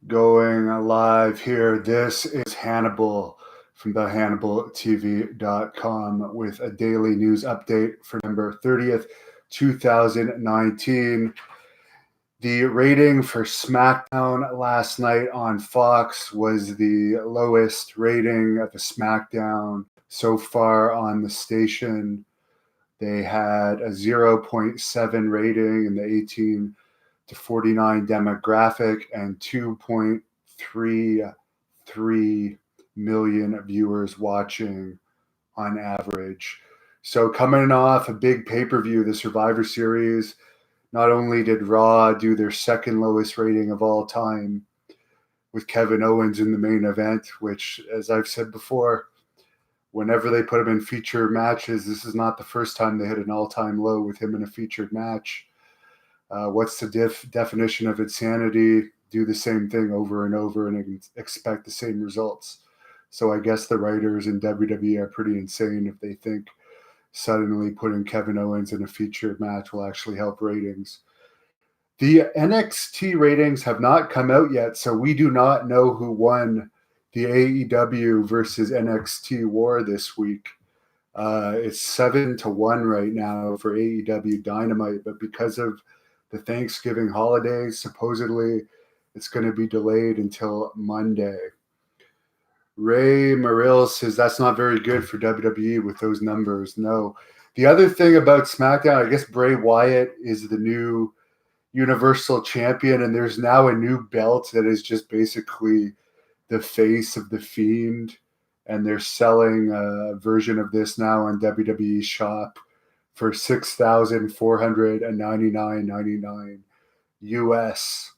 Going live here. This is Hannibal from the HannibalTV.com with a daily news update for November 30th, 2019. The rating for Smackdown last night on Fox was the lowest rating of a Smackdown so far on the station. They had a 0.7 rating in the 18 to 49 demographic and 2.33 million viewers watching on average. So coming off a big pay-per-view, the Survivor Series, not only did Raw do their second lowest rating of all time with Kevin Owens in the main event, which, as I've said before, whenever they put him in featured matches, this is not the first time they hit an all-time low with him in a featured match. What's the definition of insanity? Do the same thing over and over and expect the same results. So I guess the writers in WWE are pretty insane if they think suddenly putting Kevin Owens in a featured match will actually help ratings. The NXT ratings have not come out yet, so we do not know who won the AEW versus NXT war this week. It's 7-1 right now for AEW Dynamite, but because of the Thanksgiving holidays, supposedly it's going to be delayed until Monday. Ray Morrill says that's not very good for WWE with those numbers. No. The other thing about SmackDown, I guess Bray Wyatt is the new Universal Champion, and there's now a new belt that is just basically the face of the Fiend, and they're selling a version of this now on WWE Shop for $6,499.99 US.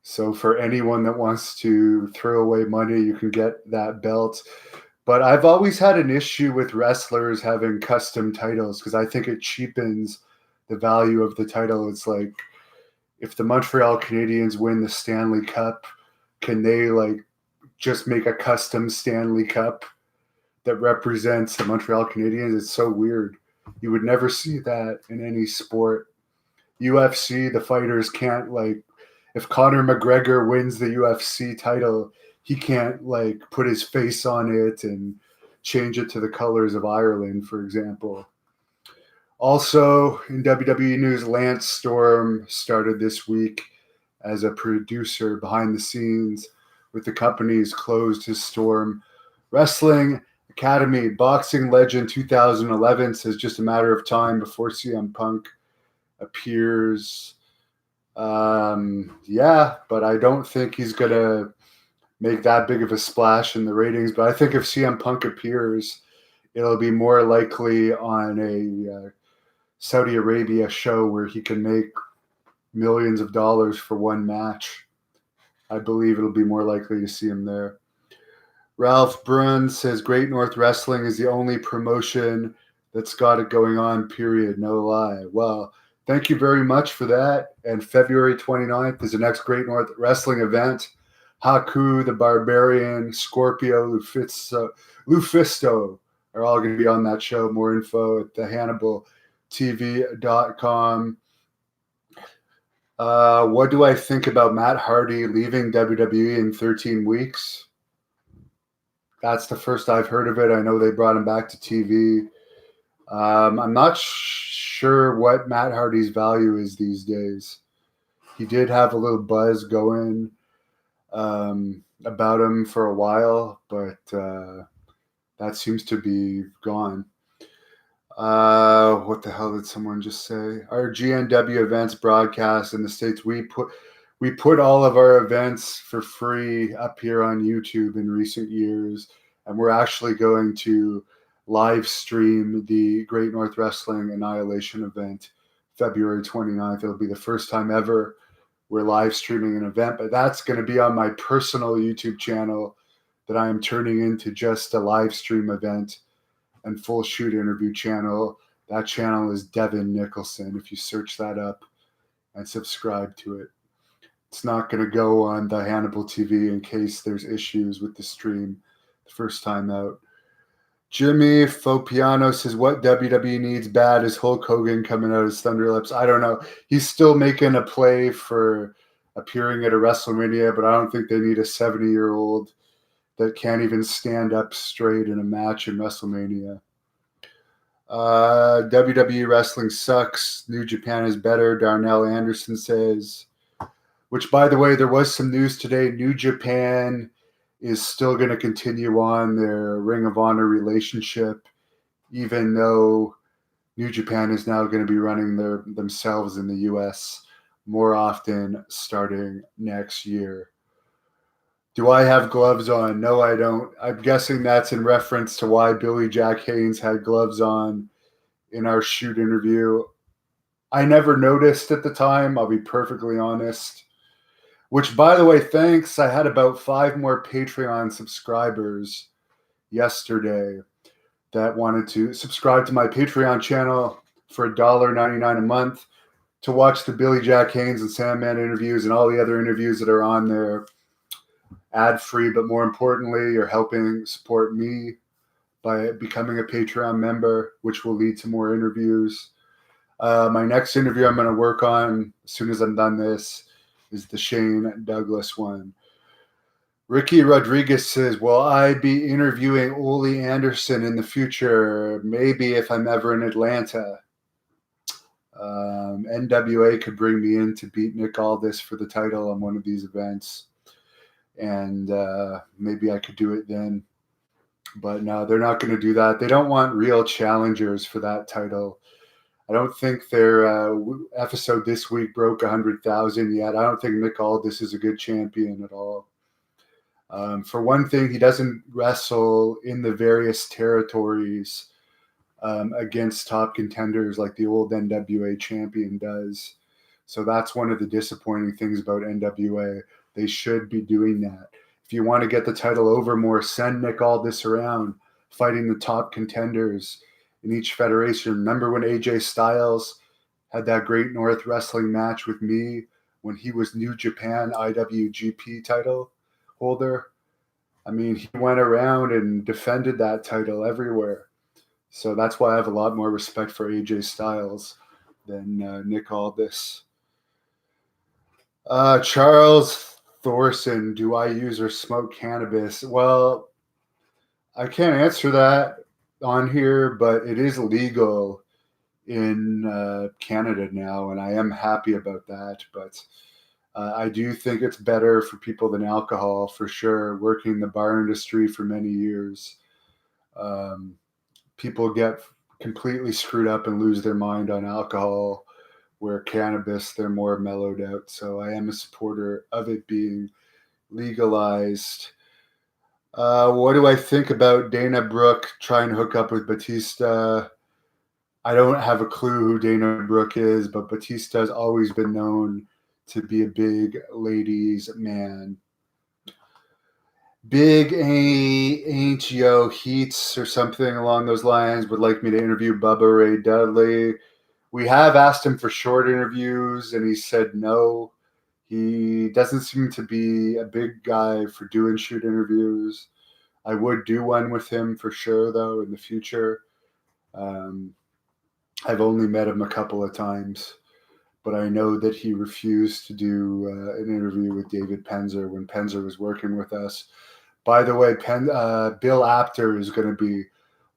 So for anyone that wants to throw away money, you can get that belt. But I've always had an issue with wrestlers having custom titles because I think it cheapens the value of the title. It's like if the Montreal Canadiens win the Stanley Cup, can they just make a custom Stanley Cup that represents the Montreal Canadiens? It's so weird. You would never see that in any sport. UFC, the fighters can't if Conor McGregor wins the UFC title, he can't put his face on it and change it to the colors of Ireland, for example. Also in WWE news, Lance Storm started this week as a producer behind the scenes with the company's closed his Storm Wrestling Academy. Boxing legend 2011 says just a matter of time before CM Punk appears. But I don't think he's going to make that big of a splash in the ratings. But I think if CM Punk appears, it'll be more likely on a Saudi Arabia show where he can make millions of dollars for one match. I believe it'll be more likely to see him there. Ralph Brunn says Great North Wrestling is the only promotion that's got it going on, period. No lie. Well, thank you very much for that. And February 29th is the next Great North Wrestling event. Haku, the Barbarian, Scorpio, Lufisto are all going to be on that show. More info at thehannibaltv.com. What do I think about Matt Hardy leaving WWE in 13 weeks? That's the first I've heard of it. I know they brought him back to TV. I'm not sure what Matt Hardy's value is these days. He did have a little buzz going about him for a while, but that seems to be gone. What the hell did someone just say? Our GNW events broadcast in the States, we put all of our events for free up here on YouTube in recent years, and we're actually going to live stream the Great North Wrestling Annihilation event February 29th. It'll be the first time ever we're live streaming an event, but that's going to be on my personal YouTube channel that I am turning into just a live stream event and full shoot interview channel. That channel is Devon Nicholson. If you search that up and subscribe to it, it's not going to go on the Hannibal TV in case there's issues with the stream the first time out. Jimmy Fopiano says, what WWE needs bad is Hulk Hogan coming out as Thunder Lips. I don't know. He's still making a play for appearing at a WrestleMania, but I don't think they need a 70-year-old that can't even stand up straight in a match in WrestleMania. WWE wrestling sucks. New Japan is better, Darnell Anderson says. Which, by the way, there was some news today. New Japan is still going to continue on their Ring of Honor relationship, even though New Japan is now going to be running themselves in the U.S. more often starting next year. Do I have gloves on? No, I don't. I'm guessing that's in reference to why Billy Jack Haynes had gloves on in our shoot interview. I never noticed at the time, I'll be perfectly honest. Which, by the way, thanks. I had about 5 more Patreon subscribers yesterday that wanted to subscribe to my Patreon channel for $1.99 a month to watch the Billy Jack Haynes and Sandman interviews and all the other interviews that are on there ad-free. But more importantly, you're helping support me by becoming a Patreon member, which will lead to more interviews. My next interview I'm going to work on as soon as I'm done this is the Shane Douglas one. Ricky Rodriguez says, will I be interviewing Ole Anderson in the future? Maybe if I'm ever in Atlanta. NWA could bring me in to beat Nick Aldis for the title on one of these events. And maybe I could do it then. But no, they're not going to do that. They don't want real challengers for that title. I don't think their episode this week broke 100,000 yet. I don't think Nick Aldis is a good champion at all. For one thing, he doesn't wrestle in the various territories against top contenders like the old NWA champion does. So that's one of the disappointing things about NWA. They should be doing that. If you want to get the title over more, send Nick Aldis around fighting the top contenders in each federation. Remember when AJ Styles had that Great North Wrestling match with me when he was New Japan IWGP title holder? I mean, he went around and defended that title everywhere. So that's why I have a lot more respect for AJ Styles than Nick Aldis. Charles Thorson, do I use or smoke cannabis? Well, I can't answer that on here, but it is legal in Canada now, and I am happy about that. But I do think it's better for people than alcohol, for sure. Working in the bar industry for many years, people get completely screwed up and lose their mind on alcohol, where cannabis, they're more mellowed out. So I am a supporter of it being legalized. What do I think about Dana Brooke trying to hook up with Batista? I don't have a clue who Dana Brooke is, but Batista has always been known to be a big ladies' man. Big Ain't Yo Heats or something along those lines would like me to interview Bubba Ray Dudley. We have asked him for short interviews, and he said no. He doesn't seem to be a big guy for doing shoot interviews. I would do one with him for sure, though, in the future. I've only met him a couple of times, but I know that he refused to do an interview with David Penzer when Penzer was working with us. By the way, Bill Apter is going to be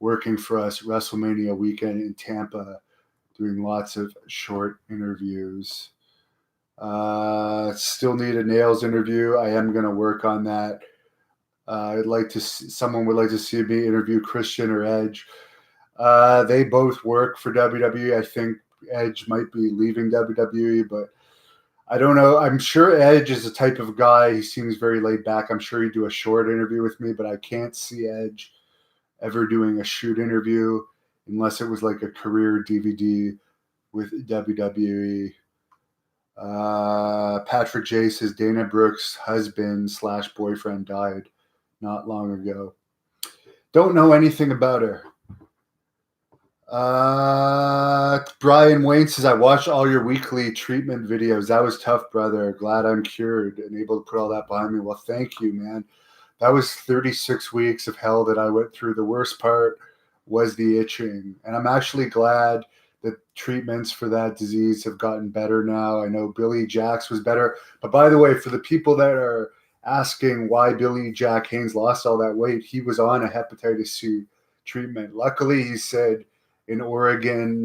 working for us WrestleMania weekend in Tampa, doing lots of short interviews. Still need a Nails interview. I am going to work on that. Someone would like to see me interview Christian or Edge. They both work for WWE. I think Edge might be leaving WWE, but I don't know. I'm sure Edge is the type of guy, he seems very laid back. I'm sure he'd do a short interview with me, but I can't see Edge ever doing a shoot interview unless it was like a career DVD with WWE. Patrick J says Dana Brooks' husband/boyfriend died not long ago. Don't know anything about her. Brian Wayne says, I watched all your weekly treatment videos. That was tough, brother. Glad I'm cured and able to put all that behind me. Well, thank you, man. That was 36 weeks of hell that I went through. The worst part was the itching. And I'm actually glad the treatments for that disease have gotten better now. I know Billy Jack's was better. But by the way, for the people that are asking why Billy Jack Haynes lost all that weight, he was on a hepatitis C treatment. Luckily, he said in Oregon,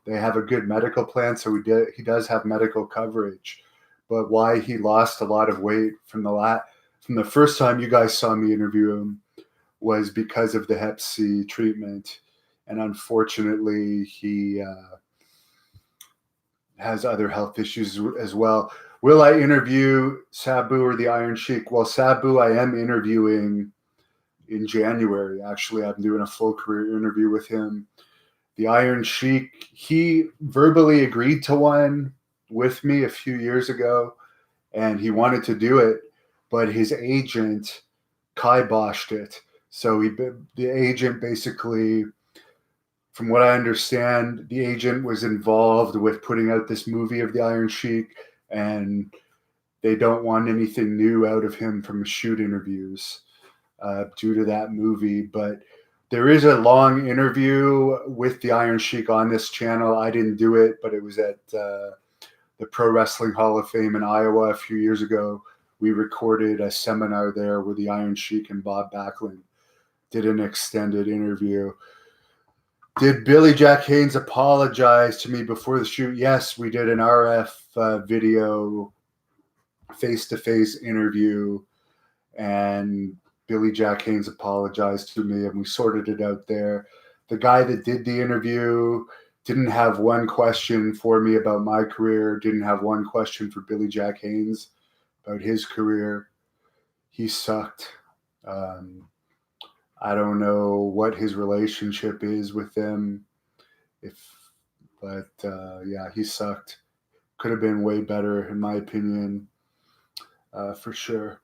they have a good medical plan, so he does have medical coverage. But why he lost a lot of weight from the first time you guys saw me interview him was because of the Hep C treatment. And unfortunately, he has other health issues as well. Will I interview Sabu or the Iron Sheik? Well, Sabu, I am interviewing in January. Actually, I'm doing a full career interview with him. The Iron Sheik, he verbally agreed to one with me a few years ago, and he wanted to do it, but his agent kiboshed it. So the agent basically, from what I understand, the agent was involved with putting out this movie of the Iron Sheik, and they don't want anything new out of him from shoot interviews due to that movie. But there is a long interview with the Iron Sheik on this channel. I didn't do it, but it was at the Pro Wrestling Hall of Fame in Iowa a few years ago. We recorded a seminar there where the Iron Sheik and Bob Backlund did an extended interview. Did Billy Jack Haynes apologize to me before the shoot? Yes, we did an RF video face-to-face interview, and Billy Jack Haynes apologized to me, and we sorted it out there. The guy that did the interview didn't have one question for me about my career, didn't have one question for Billy Jack Haynes about his career. He sucked. I don't know what his relationship is with them, but he sucked. Could have been way better, in my opinion, for sure.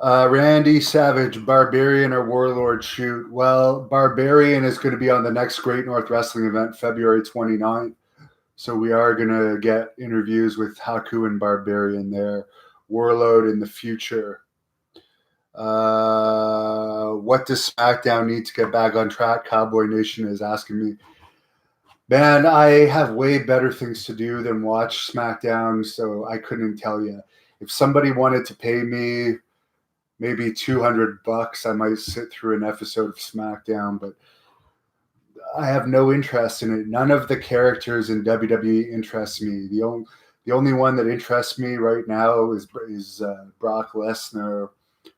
Randy Savage, Barbarian or Warlord shoot? Well, Barbarian is going to be on the next Great North Wrestling event, February 29th. So we are going to get interviews with Haku and Barbarian there. Warlord in the future. What does Smackdown need to get back on track? Cowboy Nation is asking me. Man, I have way better things to do than watch SmackDown, so I couldn't tell you. If somebody wanted to pay me maybe $200, I might sit through an episode of SmackDown, but I have no interest in it. None of the characters in WWE interest me. The only one that interests me right now is Brock Lesnar,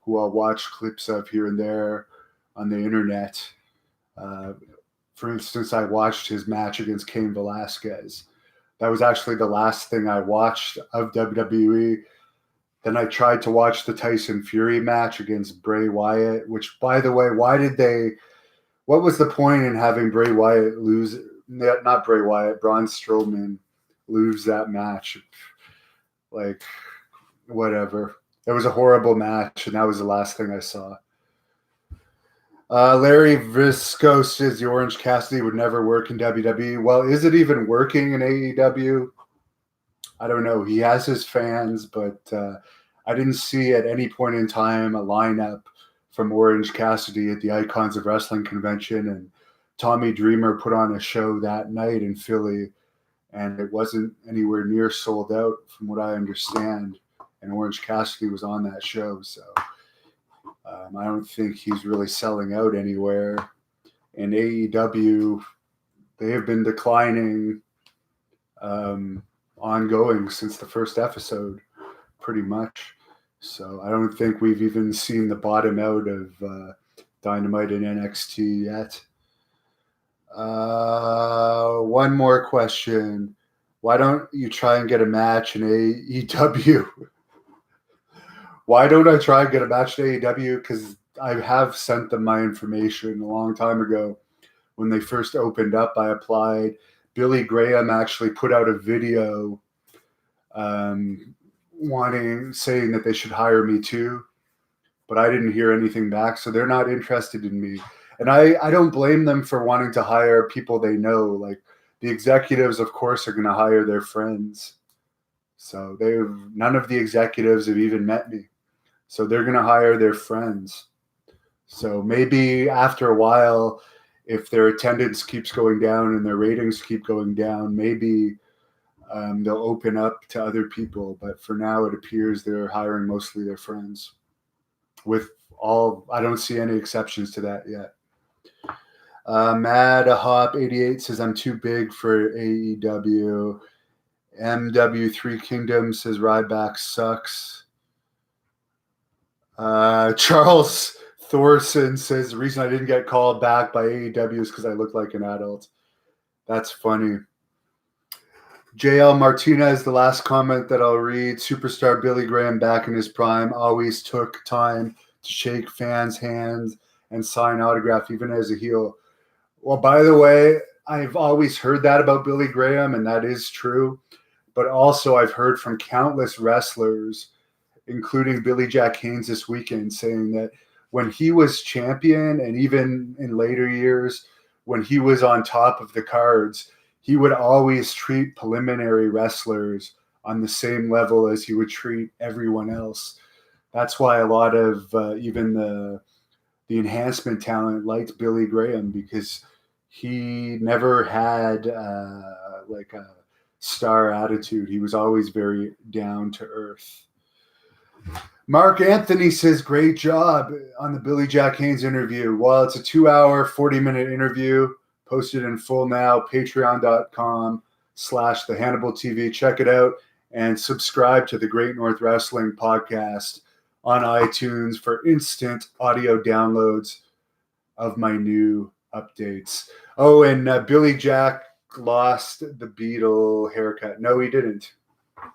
who I'll watch clips of here and there on the internet. For instance, I watched his match against Cain Velasquez. That was actually the last thing I watched of WWE. Then I tried to watch the Tyson Fury match against Bray Wyatt, which, by the way, what was the point in having Bray Wyatt lose? Not Bray Wyatt, Braun Strowman lose that match. Like, whatever. It was a horrible match, and that was the last thing I saw. Larry Visco says the Orange Cassidy would never work in WWE. Well, is it even working in AEW? I don't know. He has his fans, but I didn't see at any point in time a lineup from Orange Cassidy at the Icons of Wrestling convention, and Tommy Dreamer put on a show that night in Philly, and it wasn't anywhere near sold out from what I understand, and Orange Cassidy was on that show, so I don't think he's really selling out anywhere. In AEW, they have been declining ongoing since the first episode, pretty much. So I don't think we've even seen the bottom out of Dynamite and NXT yet. One more question. Why don't you try and get a match in AEW? Why don't I try and get a match in AEW? Because I have sent them my information a long time ago. When they first opened up, I applied. Billy Graham actually put out a video saying that they should hire me too, but I didn't hear anything back, so they're not interested in me. And I don't blame them for wanting to hire people they know. Like, the executives, of course, are going to hire their friends. So none of the executives have even met me. So they're going to hire their friends. So maybe after a while, if their attendance keeps going down and their ratings keep going down, maybe they'll open up to other people. But for now, it appears they're hiring mostly their friends. I don't see any exceptions to that yet. Mad Hop 88 says, I'm too big for AEW. MW3 Kingdom says, Ryback sucks. Charles Thorson says, the reason I didn't get called back by AEW is because I look like an adult. That's funny. JL Martinez, the last comment that I'll read. Superstar Billy Graham back in his prime always took time to shake fans' hands and sign autograph, even as a heel. Well, by the way, I've always heard that about Billy Graham, and that is true. But also I've heard from countless wrestlers, including Billy Jack Haynes this weekend, saying that when he was champion and even in later years, when he was on top of the cards, he would always treat preliminary wrestlers on the same level as he would treat everyone else. That's why a lot of even the enhancement talent liked Billy Graham, because he never had like a star attitude. He was always very down to earth. Mark Anthony says, great job on the Billy Jack Haynes interview. Well, it's a 2-hour, 40-minute interview, posted in full now, patreon.com/the Hannibal TV. Check it out and subscribe to the Great North Wrestling podcast on iTunes for instant audio downloads of my new updates. Oh, and Billy Jack lost the Beetle haircut. No, he didn't.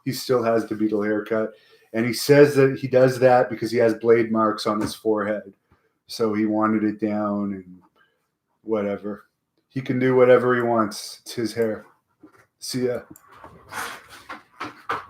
He still has the Beetle haircut. And he says that he does that because he has blade marks on his forehead. So he wanted it down and whatever. He can do whatever he wants. It's his hair. See ya.